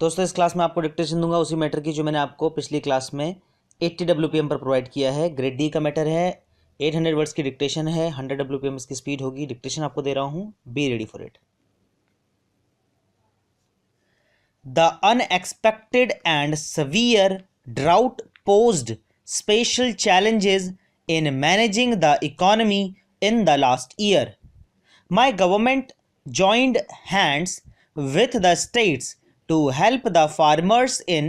दोस्तों इस क्लास में आपको डिक्टेशन दूंगा उसी मैटर की जो मैंने आपको पिछली क्लास में 80 WPM पर प्रोवाइड किया है। ग्रेड डी का मैटर है, 800 वर्ड्स की डिक्टेशन है, 100 WPM इसकी स्पीड होगी। डिक्टेशन आपको दे रहा हूं, be ready for it. The unexpected and severe drought posed special challenges in managing the economy in the last year. My government joined hands with the states to help the farmers in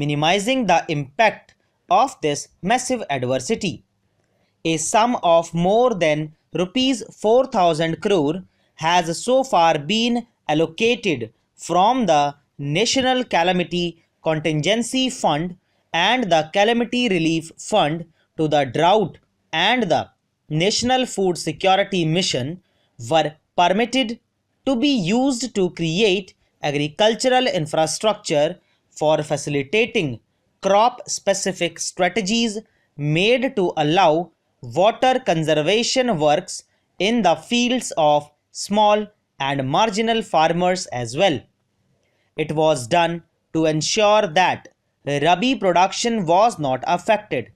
minimizing the impact of this massive adversity. A sum of more than rupees 4,000 crore has so far been allocated from the National Calamity Contingency Fund and the Calamity Relief Fund to the Drought and the National Food Security Mission were permitted to be used to create agricultural infrastructure for facilitating crop-specific strategies made to allow water conservation works in the fields of small and marginal farmers as well. It was done to ensure that Rabi production was not affected.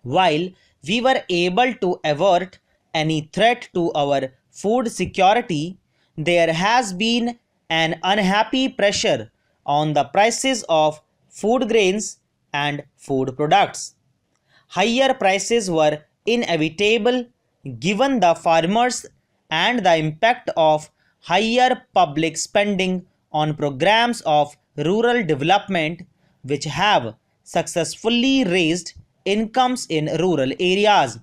While we were able to avert any threat to our food security, there has been an unhappy pressure on the prices of food grains and food products. Higher prices were inevitable given the farmers and the impact of higher public spending on programs of rural development which have successfully raised incomes in rural areas.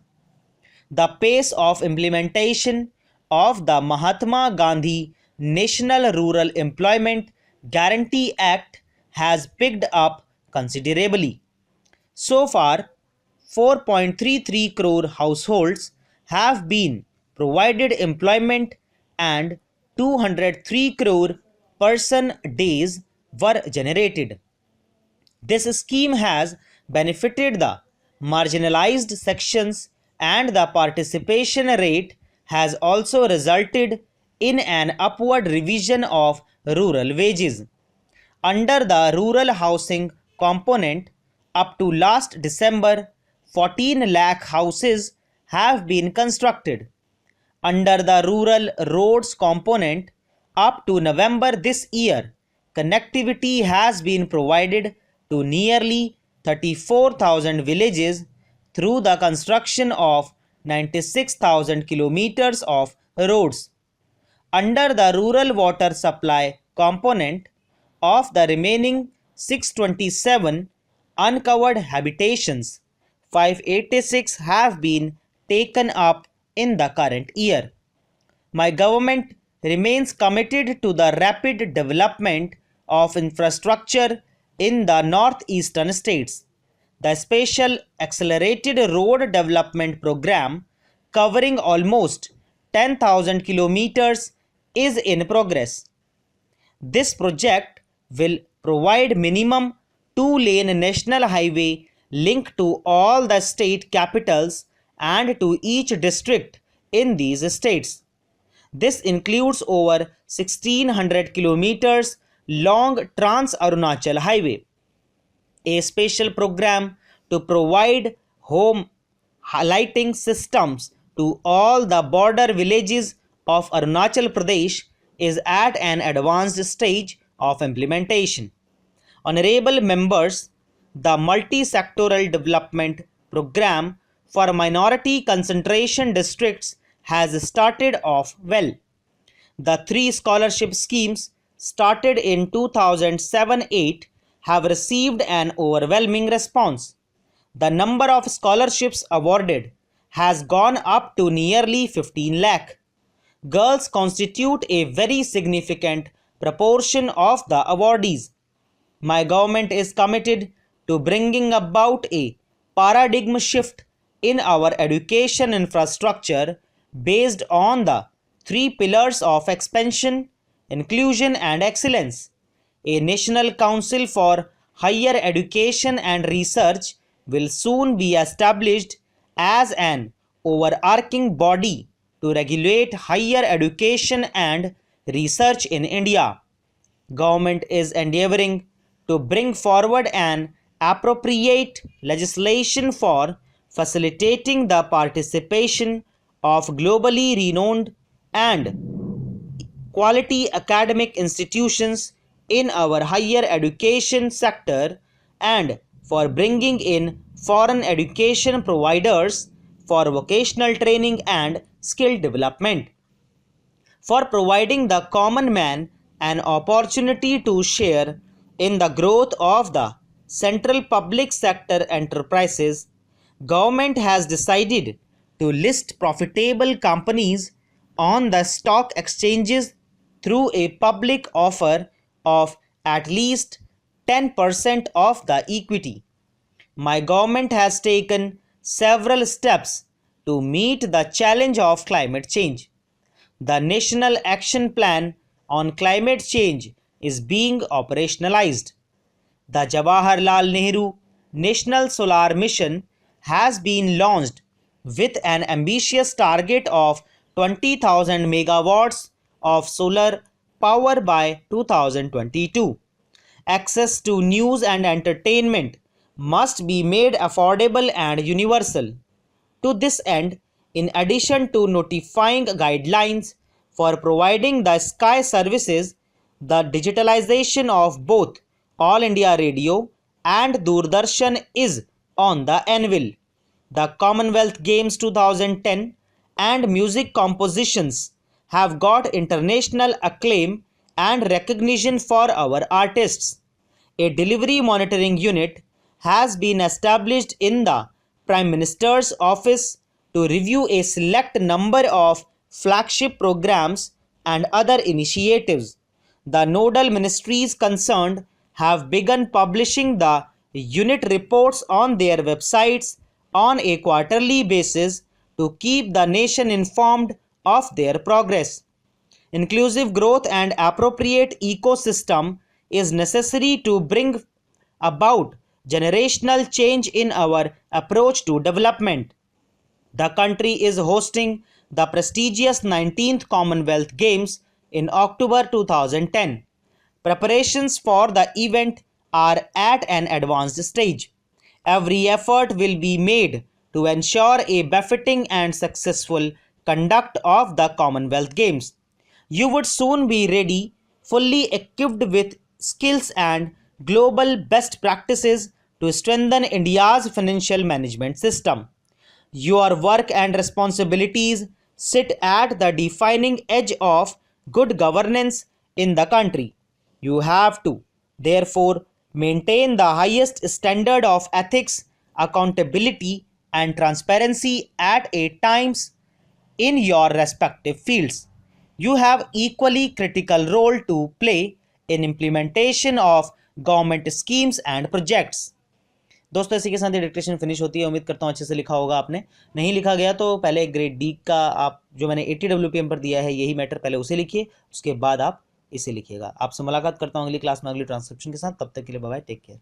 The pace of implementation of the Mahatma Gandhi National Rural Employment Guarantee Act has picked up considerably. So far, 4.33 crore households have been provided employment and 203 crore person days were generated. This scheme has benefited the marginalized sections and the participation rate has also resulted in an upward revision of rural wages. Under the rural housing component, up to last December, 14 lakh houses have been constructed. Under the rural roads component, up to November this year, connectivity has been provided to nearly 34,000 villages through the construction of 96,000 kilometers of roads. Under the rural water supply component, of the remaining 627 uncovered habitations, 586 have been taken up in the current year. My government remains committed to the rapid development of infrastructure in the northeastern states. The Special Accelerated Road Development Program, covering almost 10,000 kilometers, is in progress. This project will provide minimum 2-lane national highway link to all the state capitals and to each district in these states. This includes over 1600 kilometers long Trans-Arunachal Highway, a special program to provide home lighting systems to all the border villages of Arunachal Pradesh is at an advanced stage of implementation. Honorable members, the multi-sectoral development program for minority concentration districts has started off well. The 3 scholarship schemes started in 2007-8 have received an overwhelming response. The number of scholarships awarded has gone up to nearly 15 lakh. Girls constitute a very significant proportion of the awardees. My government is committed to bringing about a paradigm shift in our education infrastructure based on the 3 pillars of expansion, inclusion and excellence. A National Council for Higher Education and Research will soon be established as an overarching body to regulate higher education and research in India. government is endeavoring to bring forward an appropriate legislation for facilitating the participation of globally renowned and quality academic institutions in our higher education sector and for bringing in foreign education providers for vocational training and skill development, for providing the common man an opportunity to share in the growth of the central public sector enterprises. Government has decided to list profitable companies on the stock exchanges through a public offer of at least 10% of the equity. My government has taken several steps to meet the challenge of climate change. The National Action Plan on Climate Change is being operationalized. The Jawaharlal Nehru National Solar Mission has been launched with an ambitious target of 20,000 megawatts of solar power by 2022. Access to news and entertainment must be made affordable and universal. To this end, in addition to notifying guidelines for providing the sky services, the digitalization of both All India Radio and Doordarshan is on the anvil. The Commonwealth Games 2010 and music compositions have got international acclaim and recognition for our artists. A delivery monitoring unit has been established in the Prime Minister's office to review a select number of flagship programs and other initiatives. The nodal ministries concerned have begun publishing the unit reports on their websites on a quarterly basis to keep the nation informed of their progress. Inclusive growth and appropriate ecosystem is necessary to bring about generational change in our approach to development. The country is hosting the prestigious 19th Commonwealth Games in October 2010. Preparations for the event are at an advanced stage. Every effort will be made to ensure a befitting and successful conduct of the Commonwealth Games. You would soon be ready, fully equipped with skills and global best practices to strengthen India's financial management system. Your work and responsibilities sit at the defining edge of good governance in the country. You have to, therefore, maintain the highest standard of ethics, accountability, and transparency at a times in your respective fields. You have equally critical role to play in implementation of government schemes and projects. दोस्तों इसी के साथ ये dictation finish होती है। उम्मीद करता हूँ अच्छे से लिखा होगा आपने। नहीं लिखा गया तो पहले ग्रेड डी का आप जो मैंने 80 WPM पर दिया है यही मैटर पहले उसे लिखिए, उसके बाद आप इसे लिखिएगा। आपसे मुलाकात करता हूँ अगली क्लास में अगली ट्रांसक्रिप्शन के साथ। तब तक के लिए बाय बाय, टेक केयर।